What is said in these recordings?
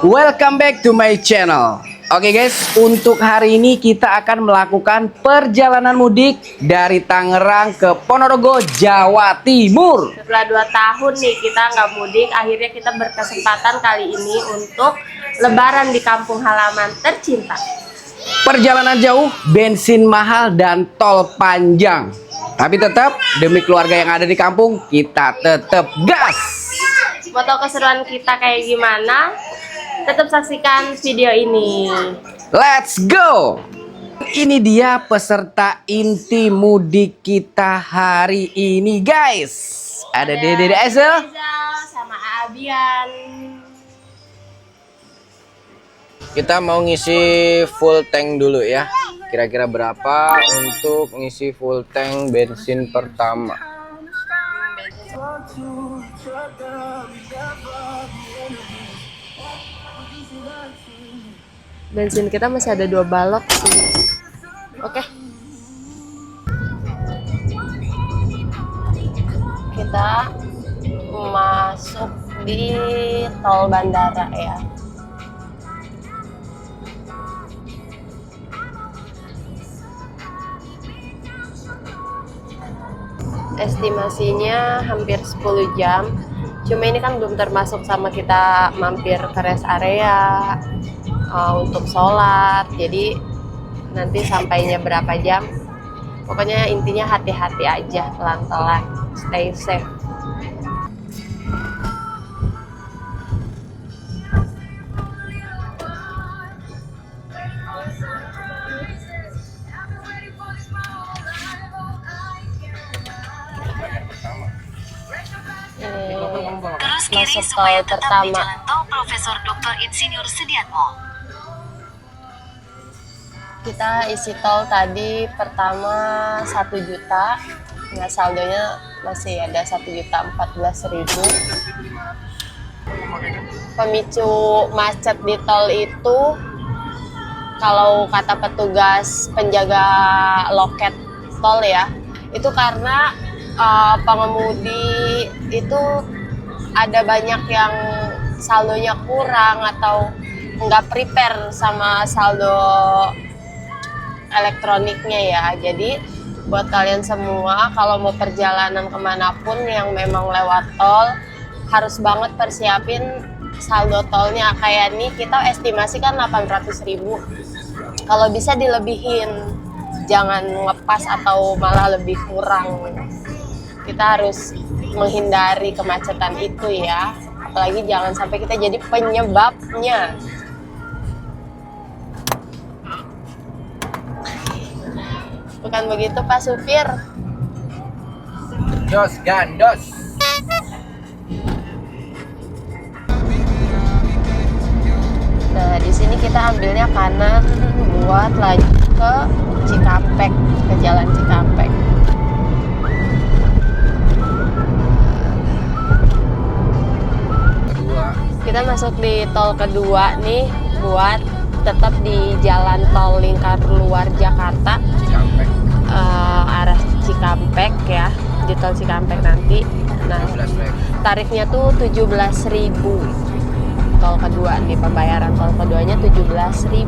Welcome back to my channel. Oke guys, untuk hari ini kita akan melakukan perjalanan mudik dari Tangerang ke Ponorogo, Jawa Timur. Setelah 2 tahun nih kita nggak mudik, akhirnya kita berkesempatan kali ini untuk lebaran di kampung halaman tercinta. Perjalanan jauh, bensin mahal dan tol panjang. Tapi tetap demi keluarga yang ada di kampung, kita tetap gas. Mau tahu keseruan kita kayak gimana? Tetap saksikan video ini. Let's go. Ini dia peserta inti mudik kita hari ini guys. Ada Dede Esel sama Abian. Kita mau ngisi full tank dulu ya. Kira-kira berapa untuk ngisi full tank bensin pertama? Bensin kita masih ada 2 balok sih. Oke. Kita masuk di tol bandara ya. Estimasinya hampir 10 jam. Cuma ini kan belum termasuk sama kita mampir ke rest area untuk sholat. Jadi nanti sampainya berapa jam. Pokoknya intinya hati-hati aja, pelan-pelan, stay safe. Terus kiri Masuk supaya tol tetap di pertama. jalan tol Profesor Dr. Insinyur Sudiatmo. Kita isi tol tadi pertama 1 juta. Nah, saldonya masih ada 1.014.000. Pemicu macet di tol itu kalau kata petugas penjaga loket tol ya, itu karena pengemudi itu ada banyak yang saldonya kurang atau nggak prepare sama saldo elektroniknya ya. Jadi buat kalian semua kalau mau perjalanan kemanapun yang memang lewat tol, harus banget persiapin saldo tolnya. Kayak nih kita estimasikan 800.000. Kalau bisa dilebihin, jangan ngepas atau malah lebih kurang. Kita harus menghindari kemacetan itu ya. Apalagi jangan sampai kita jadi penyebabnya. Bukan begitu Pak Supir? Dos gandos. Nah, di sini kita ambilnya kanan buat lanjut ke Cikampek, ke Jalan Cikampek. Kita masuk di tol kedua nih buat tetap di jalan tol lingkar luar Jakarta, Cikampek. Arah Cikampek ya, di tol Cikampek nanti. Nah, 12 tarifnya tuh 17.000. Tol kedua nih, pembayaran tol keduanya 17.000.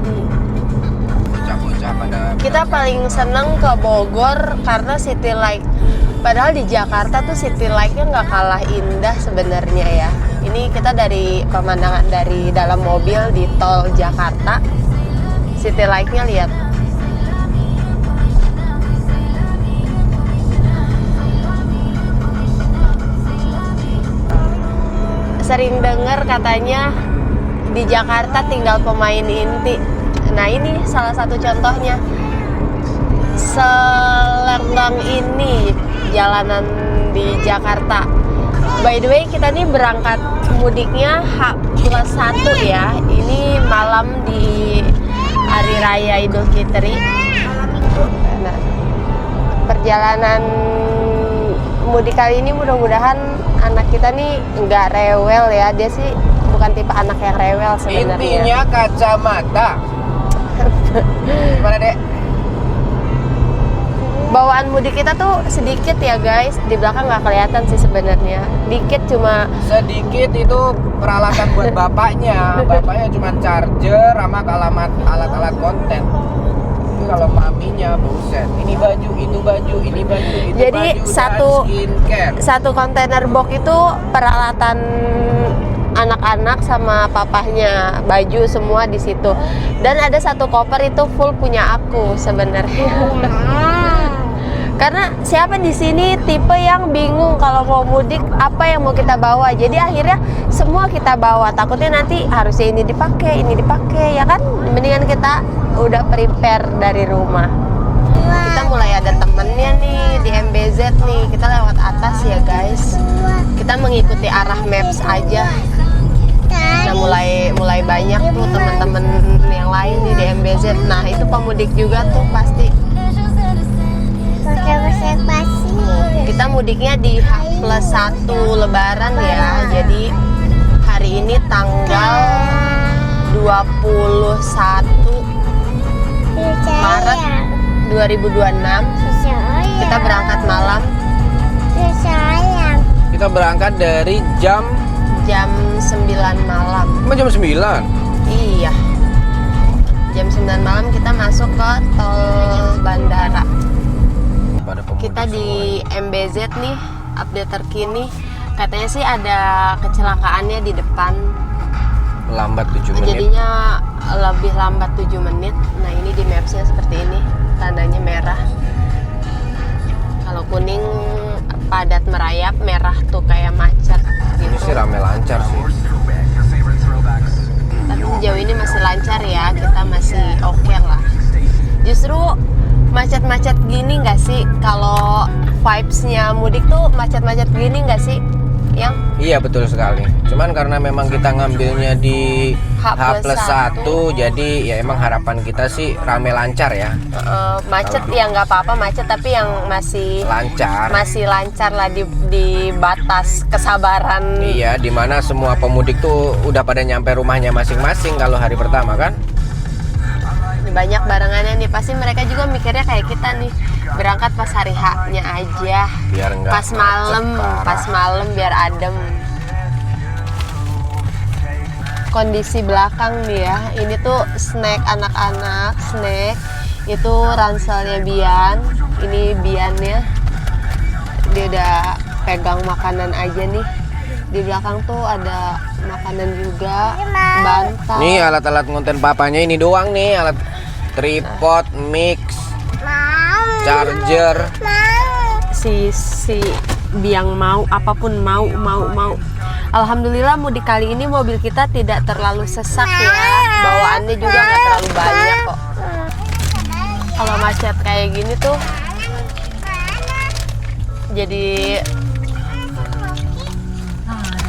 Bocah-bocah pada Kita paling seneng ke Bogor karena City Light. Padahal di Jakarta tuh City Light-nya nggak kalah indah sebenarnya ya. Ini kita dari pemandangan dari dalam mobil di tol Jakarta. City Light-nya lihat. Sering dengar katanya di Jakarta tinggal pemain inti. Nah, ini salah satu contohnya. Selenggang ini jalanan di Jakarta. By the way, kita nih berangkat mudiknya H+1 ya. Ini malam di Hari Raya Idul Fitri. Nah, perjalanan mudik kali ini mudah-mudahan anak kita nih nggak rewel ya. Dia sih bukan tipe anak yang rewel sebenarnya. intinya kacamata. Gimana, Dek? bawaan mudik kita tuh sedikit ya guys. Di belakang nggak kelihatan sih sebenarnya. Dikit, cuma Sedikit itu peralatan buat bapaknya. Bapaknya cuma charger sama alat-alat konten. Tapi kalau maminya buset. Ini baju, itu baju, ini baju, itu Jadi baju, satu- dan skincare. satu kontainer box itu peralatan anak-anak sama papahnya, baju semua di situ. Dan ada satu koper itu full punya aku sebenarnya. Karena siapa di sini tipe yang bingung kalau mau mudik apa yang mau kita bawa. Jadi akhirnya semua kita bawa. Takutnya nanti harusnya ini dipakai ya kan? Mendingan kita udah prepare dari rumah. Kita mulai ada temennya nih di MBZ nih. Kita lewat atas ya guys. Kita mengikuti arah maps aja. Nah mulai banyak tuh teman-teman yang lain nih di MBZ. Nah itu pemudik juga tuh pasti. Kita mudiknya di H+1 Lebaran ya. Jadi hari ini tanggal 21 Maret 2026. Kita berangkat malam Kita berangkat dari jam 9 malam. Emang jam 9? Iya. Jam 9 malam kita masuk ke tol bandara. Pada pemudik Kita di semua. MBZ nih, update terkini. Katanya sih ada kecelakaannya di depan. Lambat 7 menit. Jadinya lebih lambat 7 menit. Nah ini di mapsnya seperti ini, tandanya merah. Kalau kuning padat merayap, merah tuh kayak macet Ini gitu. sih rame lancar sih. Tapi sejauh ini masih lancar ya, kita masih oke lah. Justru macet-macet gini nggak sih? Kalau vibes-nya mudik tuh macet-macet gini nggak sih? Yang Iya betul sekali. Cuman karena memang kita ngambilnya di H+1, jadi ya emang harapan kita sih rame lancar ya. macet ya nggak apa-apa macet, tapi yang masih Lancar. lah di batas kesabaran. Iya, dimana semua pemudik tuh udah pada nyampe rumahnya masing-masing kalau hari pertama kan. Banyak barengannya nih, pasti mereka juga mikirnya kayak kita nih, berangkat pas hari H-nya aja, Biar enggak pas malam biar adem. Kondisi belakang nih ya, ini tuh snack anak-anak, itu ranselnya Bian, ini Biannya, dia udah pegang makanan aja nih. Di belakang tuh ada makanan juga, bantal. Nih alat-alat konten papanya ini doang nih, alat tripod, mix, charger. si Biang mau apapun mau. Alhamdulillah mudik kali ini mobil kita tidak terlalu sesak ya, bawaannya juga nggak terlalu banyak kok. Kalau macet kayak gini tuh jadi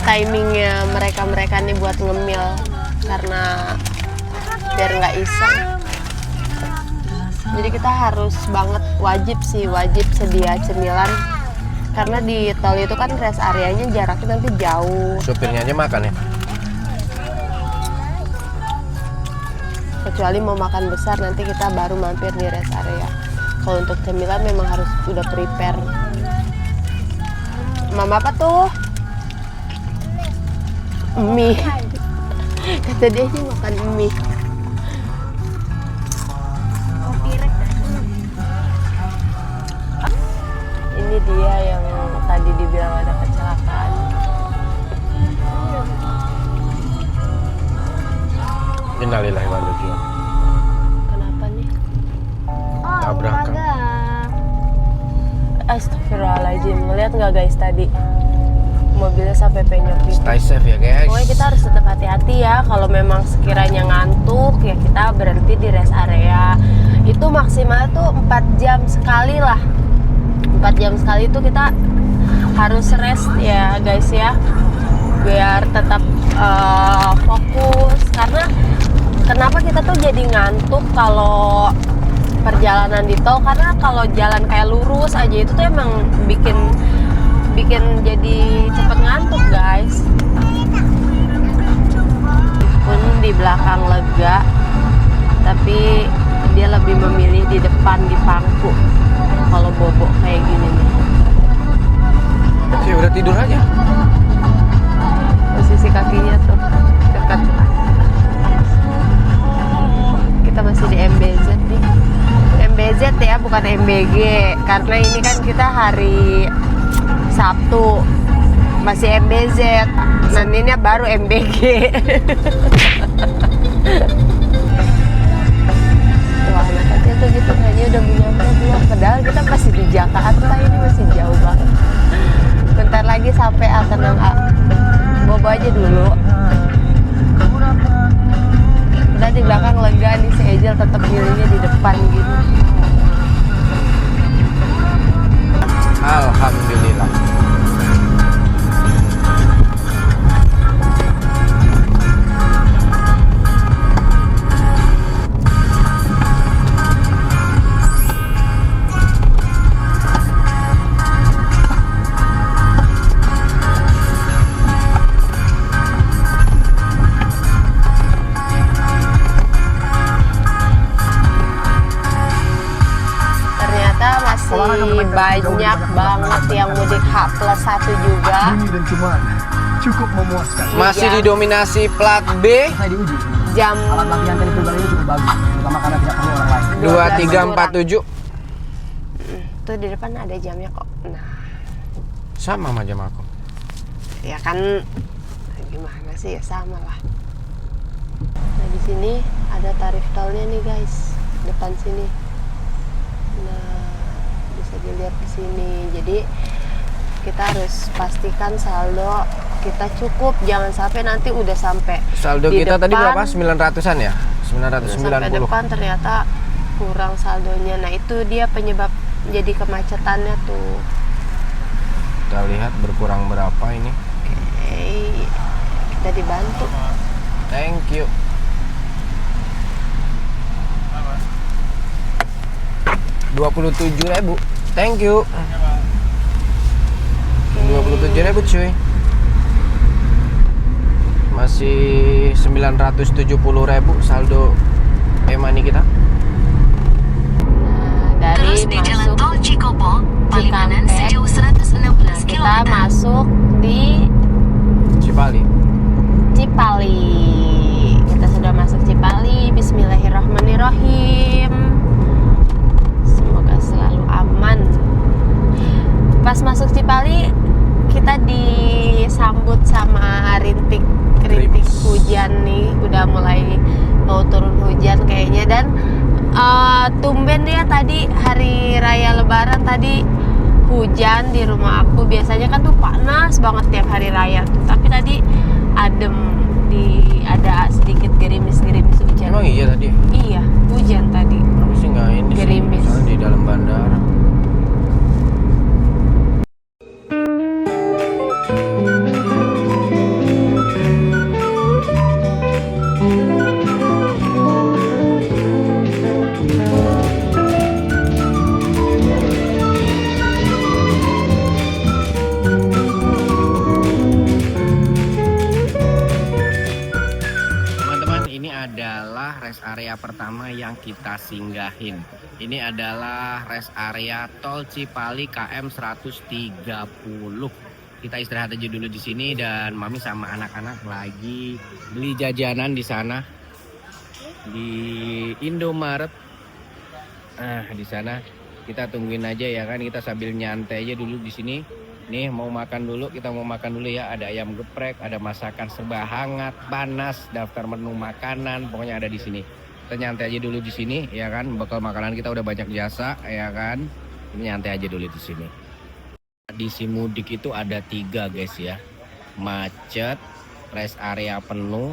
timingnya mereka nih buat ngemil, karena biar nggak iseng. Jadi kita harus banget wajib sedia cemilan, karena di tol itu kan rest areanya jaraknya nanti jauh. Supirnya aja makan ya. Kecuali mau makan besar nanti kita baru mampir di rest area. Kalau untuk cemilan memang harus udah prepare. Mama apa tuh? Mie. Kata dia sih makan mie. Ini dia yang tadi dibilang ada kecelakaan. Innalillahi wa inna ilaihi raji'un. Kenapa nih? Tabrakan. Astagfirullahaladzim. Ngeliat nggak guys tadi? Mobilnya sampai penyok gitu. Stay safe ya guys. Pokoknya kita harus tetap hati-hati ya. Kalau memang sekiranya ngantuk ya kita berhenti di rest area. Itu maksimal tuh 4 jam sekali lah. 4 jam sekali itu kita harus rest ya guys ya, biar tetap fokus. Karena kenapa kita tuh jadi ngantuk kalau perjalanan di tol? Karena kalau jalan kayak lurus aja itu tuh emang bikin jadi cepet ngantuk guys. Pun di belakang lega, tapi dia lebih memilih di depan di pangku. kalau bobo kayak gini nih. Sih udah tidur aja. Posisi kakinya tuh dekat. Kita masih di MBZ nih. MBZ ya, bukan MBG. Karena ini kan kita hari Sabtu. Masih MBZ. Nantinya baru MBG. Wah, anak kecil tuh gitu kayaknya udah nyampe belum. Padahal kita masih di Jakarta, ini masih jauh banget. Bentar lagi sampai Atenang A. Bobo aja dulu. Udah di belakang lega nih, si Angel tetap milihnya di depan gitu. Alhamdulillah. Ternyata masih banyak banget yang mudik H+1 juga. Bunyi dan cuman cukup memuaskan. Masih Iya. didominasi plat B. Saya diuji. Jam Alat latihan tadi pribadi ini cukup bagus, terutama karena tidak perlu orang lain. 2347. tuh di depan ada jamnya kok. Nah, Sama sama jam aku. ya kan gimana sih, ya sama lah. Nah, di sini ada tarif tolnya nih guys, depan sini. Nah, bisa dilihat di sini. Jadi kita harus pastikan saldo kita cukup, jangan sampai nanti udah sampai Saldo di kita tadi depan, berapa? 900-an ya? udah sampai 990. depan ternyata kurang saldonya. Nah, itu dia penyebab jadi kemacetannya tuh. Kita lihat berkurang berapa ini. Oke, kita dibantu. Thank you. Rp27.000. Thank you. 27.000 cuy. Masih 970.000 saldo e-money kita. Nah, dari Terus di Jalan masuk Tol Cikopo, Palimanan Cikampek. sejauh 116 kita km. masuk di Cipali. Cipali. Kita sudah masuk Cipali. Bismillahirrahmanirrahim. Semoga selalu aman. Pas masuk Cipali, kita disambut sama rintik Gerimis. hujan nih. Udah mulai mau turun hujan kayaknya. Dan tumben dia tadi hari raya Lebaran tadi hujan di rumah aku. Biasanya kan tuh panas banget tiap hari raya tuh. Tapi tadi adem, ada sedikit gerimis-gerimis hujan. Emang iya tadi? Iya, hujan tadi. Tapi sih nggak ini sih, Gerimis. soalnya di dalam bandara. Teman-teman, ini adalah rest area pertama yang kita singgahin. Ini adalah rest area Tol Cipali KM 130. Kita istirahat aja dulu di sini dan Mami sama anak-anak lagi beli jajanan di sana di Indomaret. Di sana kita tungguin aja ya kan, kita sambil nyantai aja dulu di sini. Nih mau makan dulu, kita mau makan dulu ya. Ada ayam geprek, ada masakan serba hangat, panas, daftar menu makanan, pokoknya ada di sini. Kita nyantai aja dulu di sini ya kan. Bekal makanan kita udah banyak jasa ya kan. Ini nyantai aja dulu di sini. Kondisi mudik itu ada 3 guys ya. Macet, rest area penuh,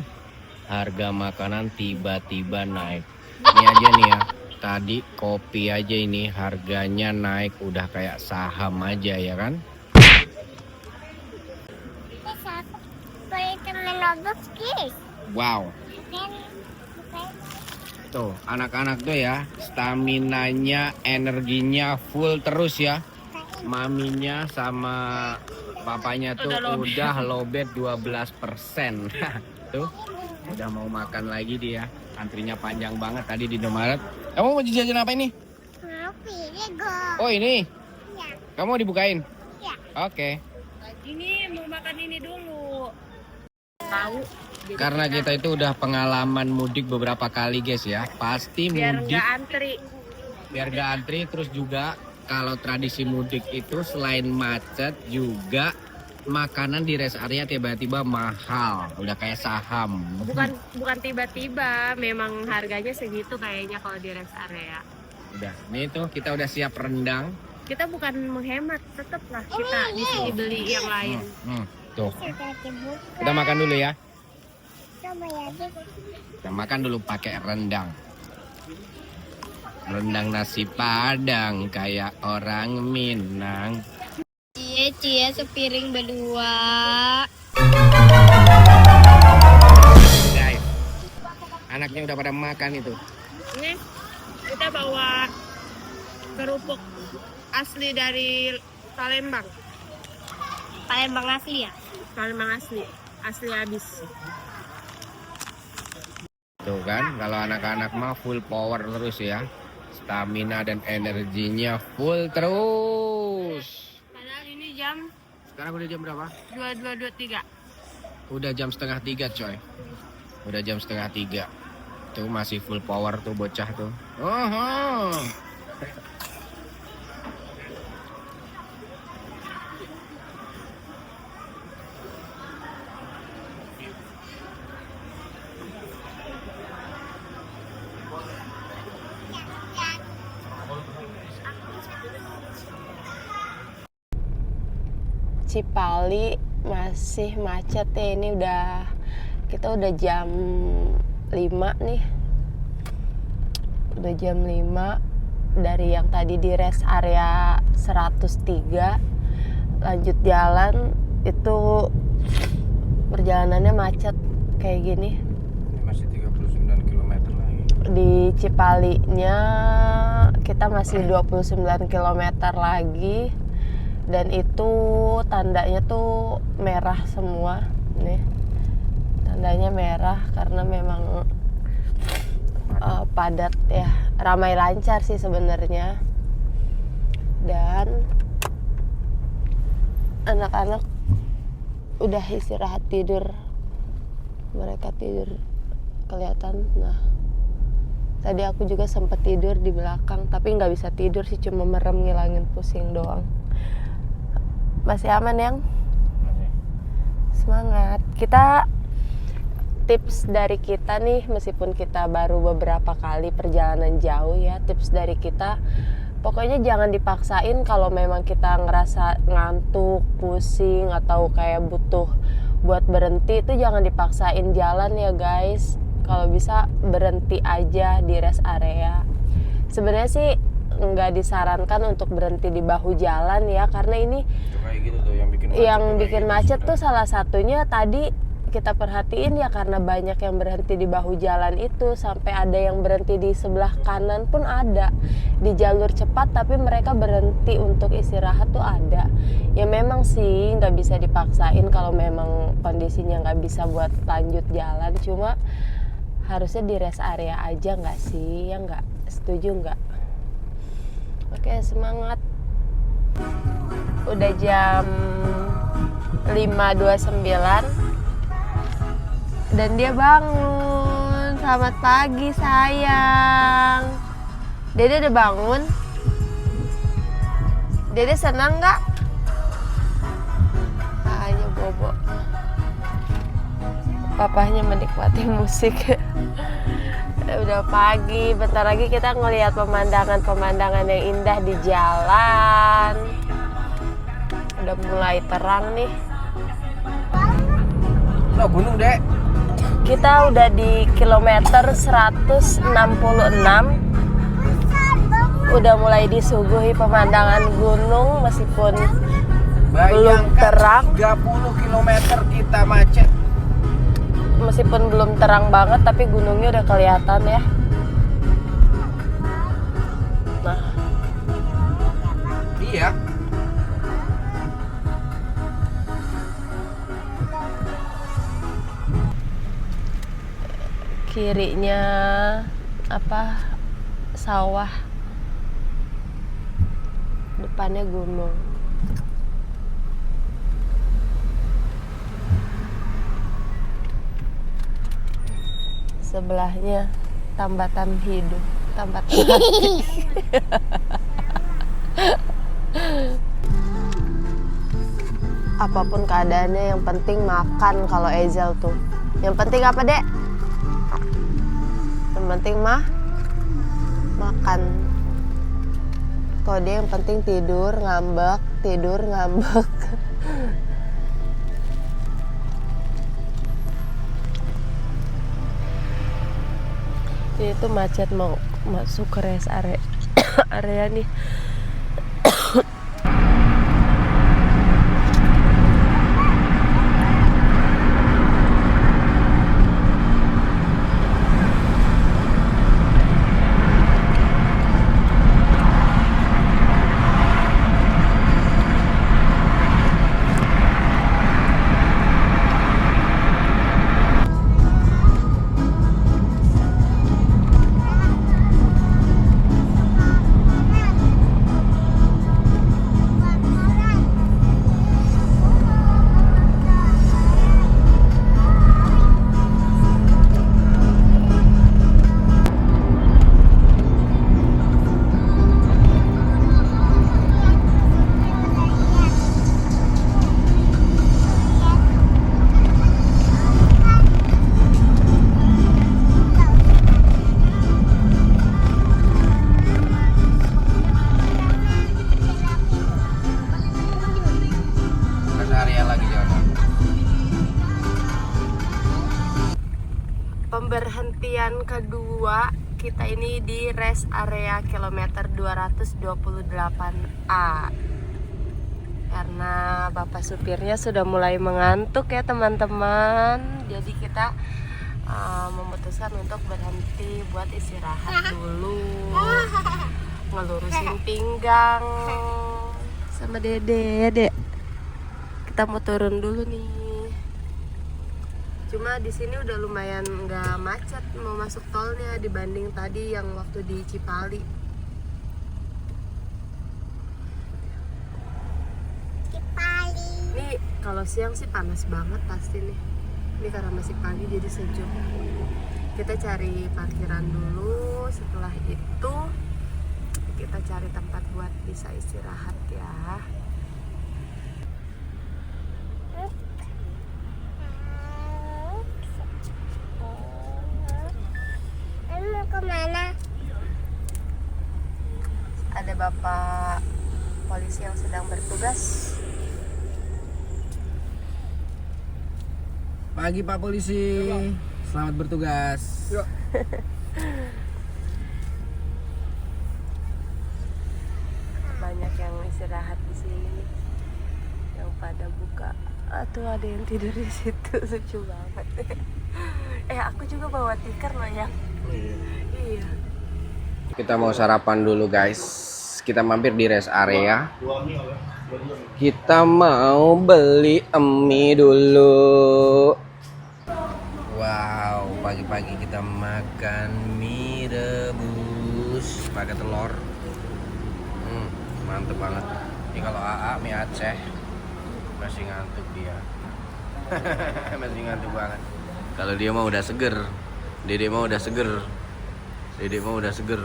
harga makanan tiba-tiba naik. Ini aja nih ya. Tadi kopi aja ini harganya naik udah kayak saham aja ya kan. Wow. Tuh anak-anak tuh ya, staminanya, energinya full terus ya. Maminya sama papanya tuh udah lowbat 12%. Tuh udah mau makan lagi dia. Antrinya panjang banget tadi di Indomaret. Kamu mau jajan apa ini? Oh ini? Kamu dibukain? Oke. Ini mau makan ini dulu. Tahu. Karena kita itu udah pengalaman mudik beberapa kali guys ya. Pasti Biar mudik nggak antri. biar gak antri. Terus juga kalau tradisi mudik itu selain macet juga makanan di rest area tiba-tiba mahal. Udah kayak saham. Bukan tiba-tiba, memang harganya segitu kayaknya kalau di rest area. Udah, ini tuh kita udah siap rendang. Kita bukan menghemat, tetap lah kita di sini beli yang lain. Tuh. Kita makan dulu ya. Kita makan dulu pakai rendang. Rendang nasi Padang kayak orang Minang. Cie sepiring berdua. Guys, anaknya udah pada makan itu. Ini kita bawa kerupuk asli dari Palembang. Palembang asli ya? Palembang asli habis. Tuh kan, kalau anak-anak mah full power terus ya. Stamina dan energinya full terus. Padahal ini jam Sekarang udah jam berapa? 22.23. Udah jam setengah 3 coy. Udah jam setengah 3. Tuh masih full power tuh bocah tuh. Cipali masih macet ya. Ini kita udah jam 5 nih. Udah jam 5 dari yang tadi di rest area 103 lanjut jalan itu perjalanannya macet kayak gini. Ini masih 39 km lagi. Di Cipalinya kita masih 29 km lagi. Dan itu tandanya tuh merah semua nih, tandanya merah karena memang padat ya, ramai lancar sih sebenarnya. Dan anak-anak udah istirahat tidur, mereka tidur kelihatan. Nah tadi aku juga sempat tidur di belakang tapi nggak bisa tidur sih, cuma merem ngilangin pusing doang. Masih aman yang? Semangat. Kita tips dari kita nih, meskipun kita baru beberapa kali perjalanan jauh ya, tips dari kita pokoknya jangan dipaksain. Kalau memang kita ngerasa ngantuk, pusing atau kayak butuh buat berhenti, itu jangan dipaksain jalan ya guys. Kalau bisa berhenti aja di rest area. Sebenarnya sih nggak disarankan untuk berhenti di bahu jalan ya, karena ini Kayak gitu tuh yang bikin macet tuh salah satunya tadi kita perhatiin ya, karena banyak yang berhenti di bahu jalan itu, sampai ada yang berhenti di sebelah kanan pun ada, di jalur cepat tapi mereka berhenti untuk istirahat tuh ada. Ya memang sih nggak bisa dipaksain kalau memang kondisinya nggak bisa buat lanjut jalan, cuma harusnya di rest area aja nggak sih, ya nggak, setuju nggak? Oke, semangat. Udah jam 5.29 dan dia bangun. Selamat pagi sayang. Dede udah bangun? Dede senang nggak? Hanya bobo. Papahnya menikmati musik. Udah pagi, bentar lagi kita ngelihat pemandangan-pemandangan yang indah di jalan. Udah mulai terang nih. No, gunung dek. Kita udah di kilometer 166. Udah mulai disuguhi pemandangan gunung meskipun belum terang. 30 km kita macet. Meskipun belum terang banget tapi gunungnya udah kelihatan ya. Nah, Iya. kirinya apa, sawah. Depannya gunung. Sebelahnya tambatan hidup, tambatan hati. Apapun keadaannya, yang penting makan kalau Ezel tuh. Yang penting apa, Dek? Yang penting makan. Kalau dia yang penting tidur ngambek. Ini tuh macet mau masuk ke rest area nih. Pemberhentian kedua kita ini di rest area kilometer 228A. Karena bapak supirnya sudah mulai mengantuk ya teman-teman. Jadi kita memutuskan untuk berhenti buat istirahat dulu, ngelurusin pinggang sama Dede. Kita mau turun dulu nih. Cuma di sini udah lumayan nggak macet mau masuk tolnya dibanding tadi yang waktu di Cipali. Ini kalau siang sih panas banget pasti nih. Ini karena masih pagi jadi sejuk. Kita cari parkiran dulu. Setelah itu kita cari tempat buat bisa istirahat ya. Kemana? Ada bapak polisi yang sedang bertugas. Pagi Pak Polisi, selamat bertugas. Banyak yang istirahat di sini, yang pada buka. Tuh ada yang tidur di situ, lucu banget. Aku juga bawa tikar loh ya. Iya. Kita mau sarapan dulu guys. Kita mampir di rest area. Kita mau beli mie dulu. Wow, pagi-pagi kita makan mie rebus pakai telur. Mantep banget. Ini kalau AA mie Aceh masih ngantuk dia. Masih ngantuk banget. Kalau dia mah udah seger. Dede mah udah seger.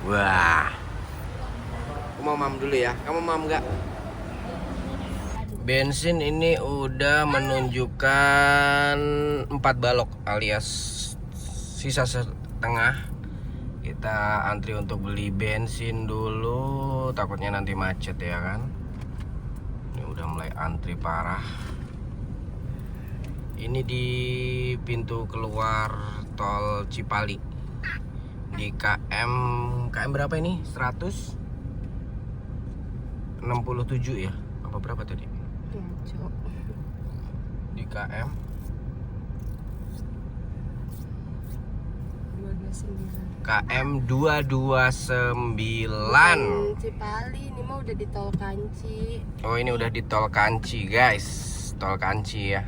Wah. Aku mau mam dulu ya. Kamu mam nggak? Bensin ini udah menunjukkan 4 balok alias sisa setengah. Kita antri untuk beli bensin dulu. Takutnya nanti macet ya kan. Ini udah mulai antri parah. Ini di pintu keluar tol Cipali di KM berapa ini? 167 ya? Apa berapa tadi? Ya, Cok. Di KM 229. KM 229. Cipali ini mah udah di tol Kanci. Oh, ini udah di tol Kanci, guys. Tol Kanci ya.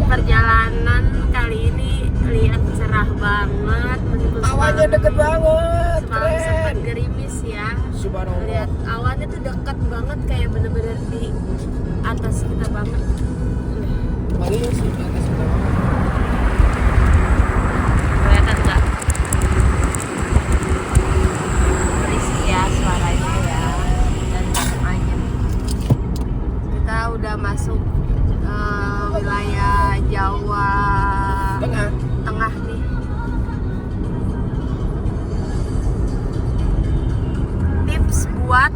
Perjalanan kali ini lihat cerah banget meskipun Awannya deket banget, semalam sempat keren. gerimis ya. Subhanallah. Lihat awannya tuh dekat banget kayak bener-bener di atas kita banget. Paling sih di atas kita. Kelihatan nggak? Berisik ya suaranya ya dan anyep. Kita udah masuk wilayah Jawa Tengah nih. Tips buat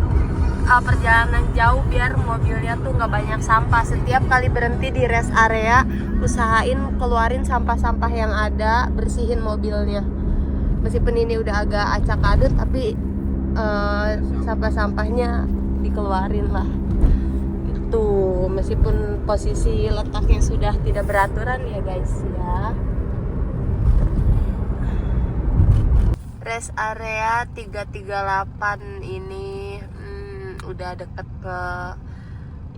perjalanan jauh biar mobilnya tuh nggak banyak sampah. Setiap kali berhenti di rest area, usahain keluarin sampah-sampah yang ada, bersihin mobilnya. Meskipun ini udah agak acak adut, tapi sampah-sampahnya dikeluarin lah. Itu meskipun posisi letaknya sudah tidak beraturan ya guys ya. Rest area 338 ini udah deket ke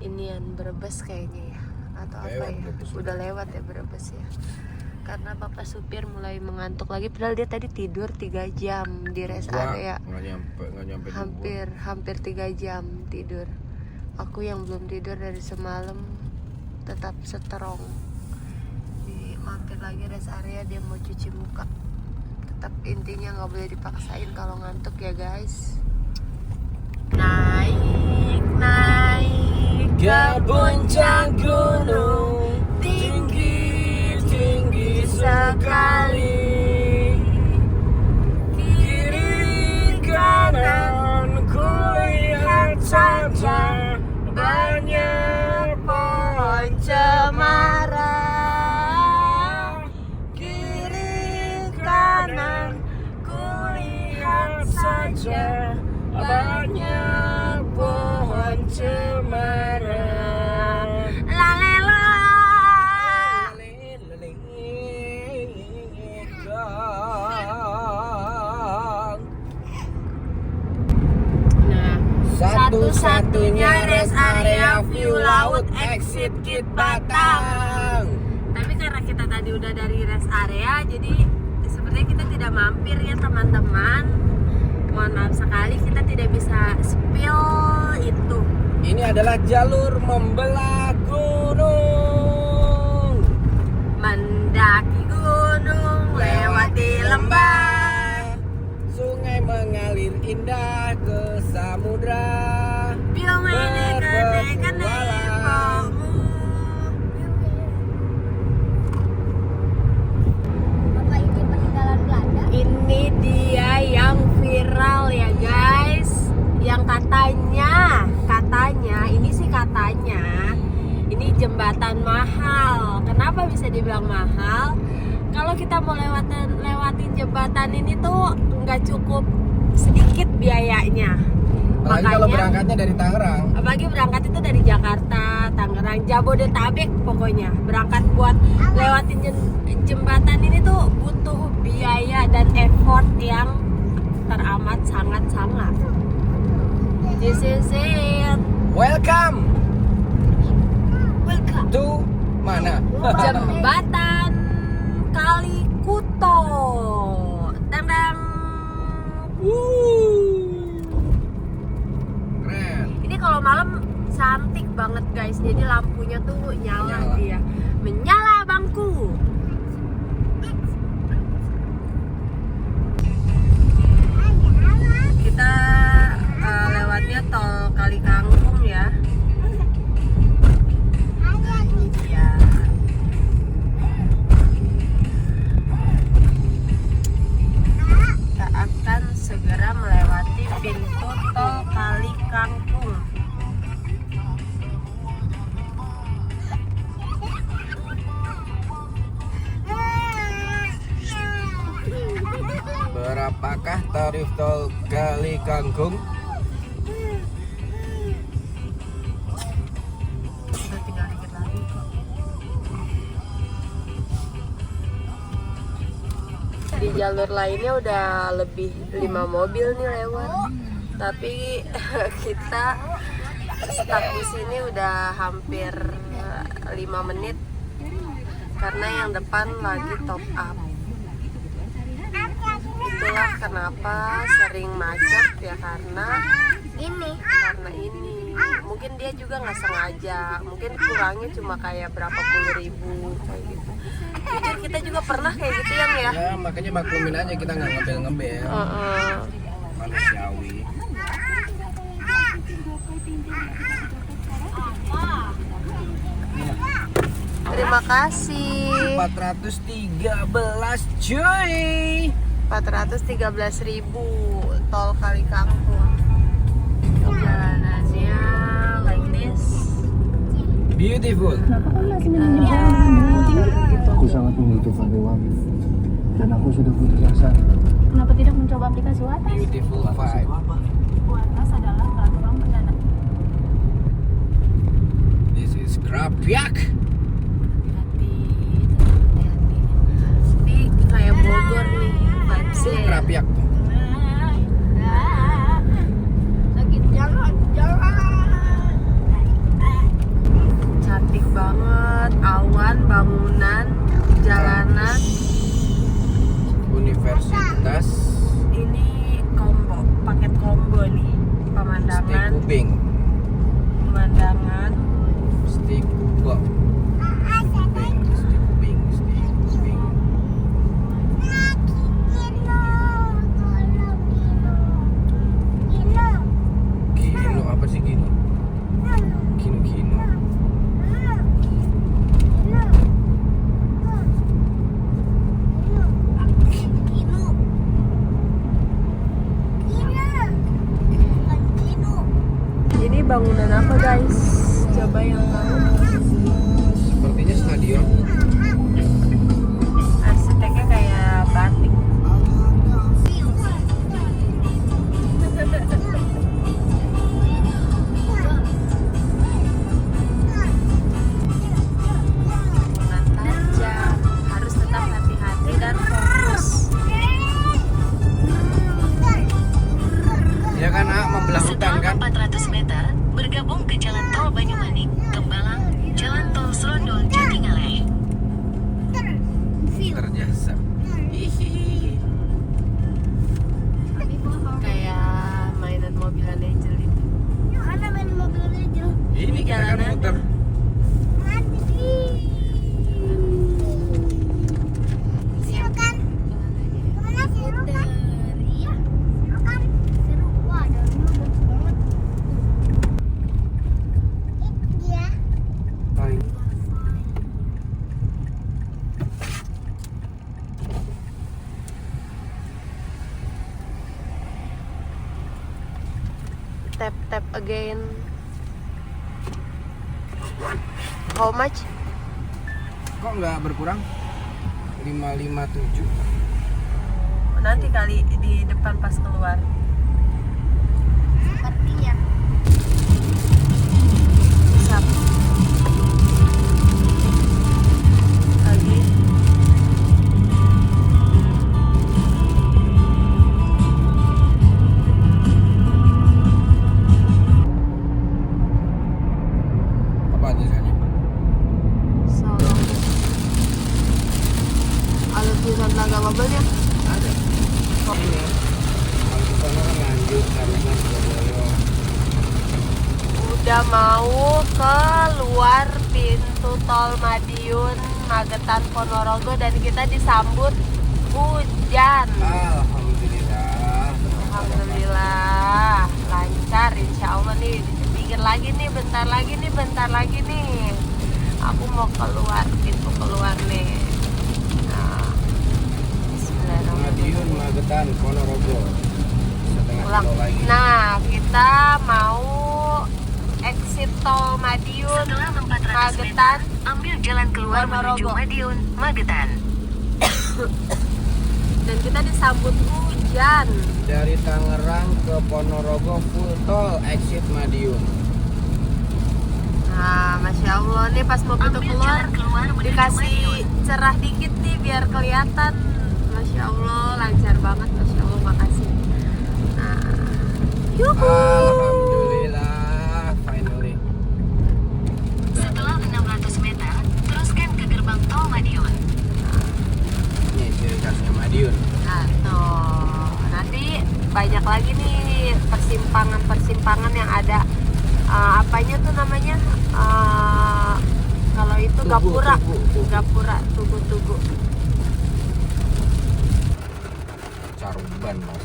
inian Brebes kayaknya ya, atau apa ya, udah lewat ya Brebes ya, karena bapak supir mulai mengantuk lagi padahal dia tadi tidur 3 jam di rest area. Nggak nyampe hampir 3 jam tidur. Aku yang belum tidur dari semalam tetap strong. Di mampir lagi rest area, dia mau cuci muka. Tetap intinya nggak boleh dipaksain kalau ngantuk ya guys. Naik ke puncak gunung, tinggi sekali. Kiri kanan kulihat saja banyak pohon cemara. Kiri kanan kulihat saja banyak pohon cemara. Lalela. Nah, satu-satunya rest area view laut exit Kit Batam. Tapi karena kita tadi udah dari rest area, jadi sebenarnya kita tidak mampir ya teman-teman. Mohon maaf sekali kita tidak bisa spill itu. Ini adalah jalur membelah gunung. Mendaki gunung, lewati lembah, Sungai mengalir indah ke samudra. biung ini kene pomu. Ini dia yang viral ya guys, yang katanya ini jembatan mahal. Kenapa bisa dibilang mahal? Kalau kita mau lewatin jembatan ini tuh nggak cukup sedikit biayanya. Apalagi kalau berangkatnya dari Tangerang. Apalagi berangkat itu dari Jakarta, Tangerang, Jabodetabek pokoknya. Berangkat buat lewatin jembatan ini tuh butuh biaya dan effort yang teramat sangat-sangat. This is it. Welcome Welcome. to mana? Jembatan Kali Kuto. Tendang. Keren. Ini kalau malam cantik banget guys. Jadi lampunya tuh nyala. Dia. Menyala bangku. Kita lewatnya tol Kali Kangkung ya. segera melewati pintu tol Kali Kangkung. Berapakah tarif tol Kali Kangkung? Udah tinggal dikit lagi kok. Di jalur lainnya udah lebih 5 mobil nih lewat, tapi kita stuck di sini udah hampir 5 menit karena yang depan lagi top up. Itulah kenapa sering macet ya, karena ini mungkin dia juga nggak sengaja, mungkin kurangnya cuma kayak berapa puluh ribu kayak gitu. Jujur kita juga pernah kayak gitu ya. Ya makanya maklumin aja, kita nggak ngebel-ngebel. Manusiawi. Terima kasih. 413 cuy. 413.000 tol Kali Kangkung. Jalanannya like this. Beautiful. Aku sangat membutuhkan uang dan aku sudah putus asa. Kenapa tidak mencoba aplikasi Watas? Beautiful vibe. Watas adalah platform pendana. This is Krapiak. Ini kayak Bogor nih vibes-nya. Krapiak tuh. Sakit jangan. Cantik banget, awan, bangunan, jalanan. Universitas Ini combo, paket combo nih. Stay Pemandangan, Kubing. pemandangan. Stay Kubing. Stay Kubing. Stay Kubing. Gino apa sih Gino? Gino. Ini bangunan apa guys? Coba yang tahu. Sepertinya stadion. Arsiteknya kayak batik. Bangunan tajam, harus tetap hati-hati dan fokus. Ya kan, membelah hutan Setelah kan? 400 meter, bergabung ke Jalan Tol Banyumanik, Kembalang, Jalan Tol Serondol, Jatingaleh. Terjasa. Hihi. Kayak mainan mobilan Angel itu. Ini kita kan jalanan. muter. Tap again. How much? Kok nggak berkurang? 557. Nanti kali di depan pas keluar. Sepertinya. Sap. Lagi. Apa tulisannya? So. Ada tulisan tangga mobilnya. Ada. Ini. Kalau di sana kan lanjut karena Surabaya. Udah mau keluar pintu tol Madiun, Magetan, Ponorogo, dan kita disambut hujan. Alhamdulillah. Alhamdulillah lancar, insya Allah nih. Dipikir lagi nih, bentar lagi nih. Aku mau keluar, pintu keluar nih. Nah, Bismillahirrahmanirrahim. Madiun, Magetan, Ponorogo. pulang. Nah, kita mau exit tol Madiun, Setelah 400 meter, Magetan. ambil jalan keluar menuju Ponorogo. Madiun, Magetan. Dan kita disambut hujan. Dari Tangerang ke Ponorogo full tol exit Madiun. Nah, Masya Allah nih pas mau pintu Ambil keluar jalan keluar menuju dikasih Madiun. cerah dikit nih biar kelihatan. Masya Allah lancar banget, Masya Allah, makasih. Nah, yuhu. Alhamdulillah, finally. Setelah 600 meter, teruskan ke gerbang tol Madiun. Ini ciri khasnya Madiun. Nah, tuh. Nanti banyak lagi nih persimpangan-persimpangan yang ada apanya tuh namanya? Kalau itu Tugu, gapura. tugu. Gapura, tugu-tugu. Caruban mas.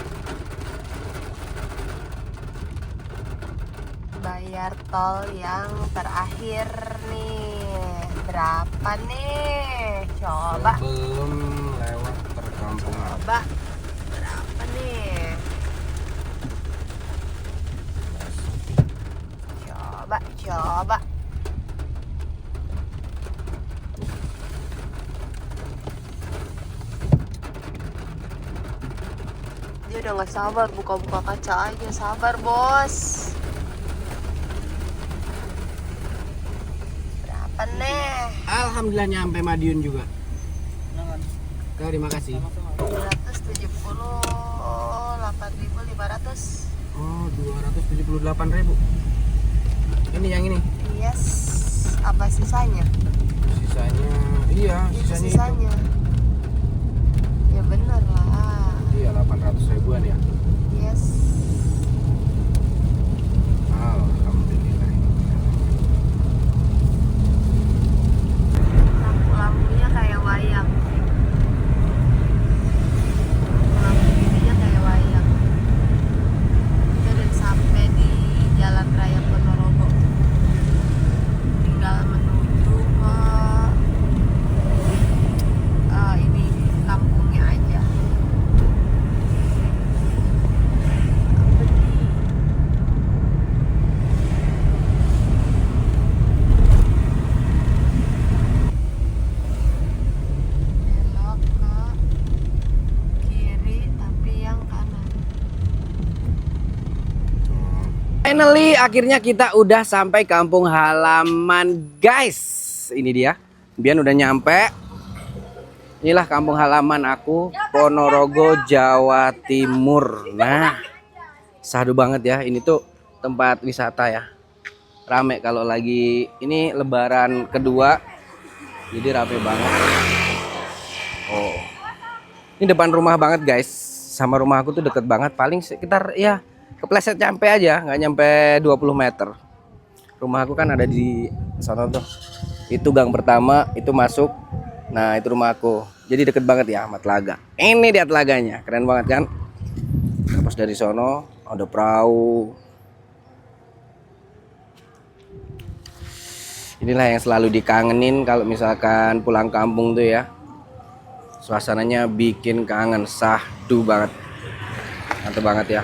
Bayar tol yang terakhir nih. Berapa nih? Coba. Sebelum lewat perkampungan. Coba. Berapa nih? Coba. Dia udah nggak sabar buka-buka kaca aja. Sabar, Bos. Berapa nih? Alhamdulillah nyampe Madiun juga. Terima kasih. 278.500. Oh, 278.000. Ini yang ini. Yes. Apa sisanya? Sisanya, iya, Itu sisanya. sisanya. Ya bener lah. Iya, 800 ribuan ya. Yes. Alhamdulillah. Lampu-lampunya kayak wayang. Lampu ininya kayak wayang. Kita udah sampai di Jalan Raya Ponorogo. Tinggal menuju ke ini kampungnya aja. Belok ke kiri tapi yang kanan. Finally, akhirnya kita udah sampai kampung halaman, guys. Ini dia. Bian udah nyampe. Inilah kampung halaman aku, Ponorogo, Jawa Timur. Nah, sadu banget ya. Ini tuh tempat wisata ya. Rame kalau lagi ini lebaran kedua. Jadi rame banget. Oh. Ini depan rumah banget, guys. Sama rumah aku tuh deket banget. Paling sekitar ya kepleset nyampe aja, nggak nyampe 20 meter. Rumah aku kan ada di sana tuh. Itu gang pertama, itu masuk. Nah, itu rumah aku. Jadi deket banget ya sama telaga. Ini dia telaganya, keren banget kan? Pas dari sono ada perahu. Inilah yang selalu dikangenin kalau misalkan pulang kampung tuh ya. Suasananya bikin kangen, sahdu banget. Mantap banget ya.